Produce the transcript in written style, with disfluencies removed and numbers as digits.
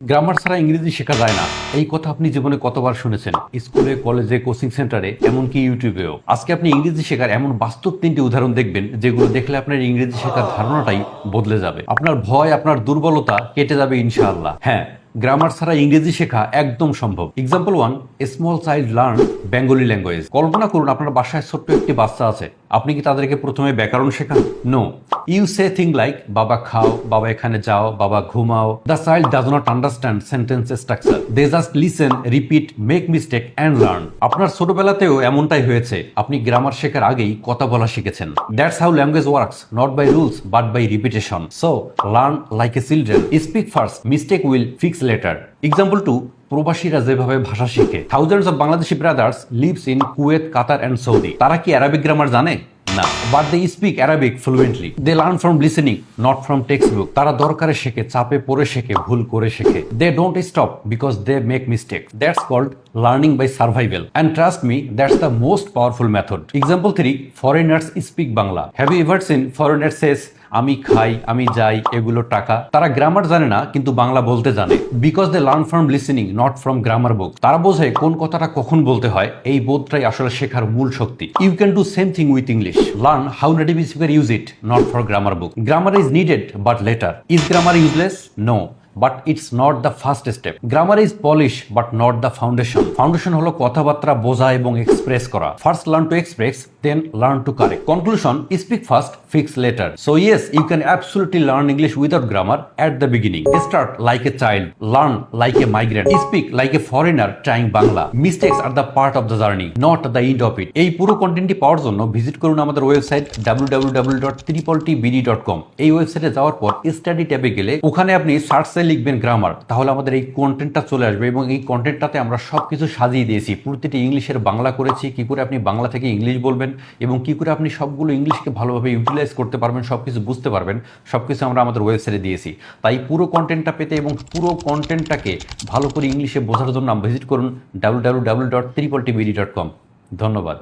Grammar ছাড়া ইংরেজি শেখা যায় না, এই কথা আপনি জীবনে কতবার শুনেছেন? স্কুলে, কলেজে, কোচিং সেন্টারে, এমনকি ইউটিউবেও। আজকে আপনি ইংরেজি শেখার এমন বাস্তব 3টি উদাহরণ দেখবেন যেগুলো দেখলে আপনার ইংরেজি শেখার ধারণাটাই বদলে যাবে। আপনার ভয়, আপনার দুর্বলতা কেটে যাবে ইনশাআল্লাহ। হ্যাঁ, গ্রামার ছাড়া ইংরেজি শেখা একদম সম্ভব। Example 1, a small child learn Bengali language. কল্পনা করুন আপনার বাসায় ছোট্ট একটি বাচ্চা আছে। আপনি কি তাদেরকে প্রথমে ব্যাকরণ শেখান? No. You say thing like বাবা খাও, বাবা এখানে যাও, বাবা ঘুমাও। The child does not understand sentences structure. They just listen, repeat, make mistake and learn. আপনার ছোটবেলাতেও এমনটাই হয়েছে। আপনি গ্রামার শেখার আগেই কথা বলা শিখেছেন। That's how language works, not by rules but by repetition. So learn like a children, speak first, mistake will fix later. Example 2, প্রবাসীরা যেভাবে ভাষা শিখে। Thousands of Bangladeshi brothers lives in Kuwait, Qatar and Saudi. তারা কি Arabic grammar জানে? না, but they speak Arabic fluently. They learn from listening, not from text book. তারা দরকারে শেখে, চাপে পড়ে শেখে, ভুল করে শেখে। They don't stop because they make mistake. That's called learning by survival. And trust me, that's the most powerful method. Example 3, foreigners speak Bangla. Have you ever seen foreigner says আমি খাই, আমি যাই, এগুলো টাকা? তারা গ্রামার জানে না কিন্তু বাংলা বলতে জানে। Because they learn from listening, not from grammar book. তারা বোঝে কোন কথাটা কখন বলতে হয়। এই বোধটাই আসলে শেখার মূল শক্তি। You can do same thing with English. Learn how native speaker use it, not for grammar book. Grammar is needed but later. Is grammar useless? No. But it's not the first step. Grammar is polish but not the foundation. Foundation হলো কথাবার্তা বোঝা এবং express করা। First learn to express, then learn to correct. Conclusion, speak first, fix later. So yes, you can absolutely learn English without grammar at the beginning. Start like a child, learn like a migrant, speak like a foreigner trying Bangla. Mistakes are the part of the journey, not the end of it. এই পুরো কন্টেন্টটি পাওয়ার জন্য visit করুন আমাদের website www.tripletbd.com। এই ওয়েবসাইটে যাওয়ার পর study ট্যাবে গেলে ওখানে আপনি সার্চে লিখবেন গ্রামার, তাহলে আমাদের এই কন্টেন্টটা চলে আসবে এবং এই কন্টেন্টটাতে আমরা সবকিছু সাজিয়ে দিয়েছি। প্রতিটি ইংলিশের বাংলা করেছি, কি করে আপনি বাংলা থেকে ইংলিশ বলবেন এবং কি করে আপনি সবগুলো ইংলিশকে ভালোভাবে ইউটিলাইজ করতে পারবেন, সবকিছু বুঝতে পারবেন, সবকিছু আমরা আমাদের ওয়েবসাইটে দিয়েছি। তাই পুরো কন্টেন্টটা পেতে এবং পুরো কন্টেন্টটাকে ভালো করে ইংলিশে বোঝার জন্য ভিজিট করুন www.tripletbd.com। ধন্যবাদ।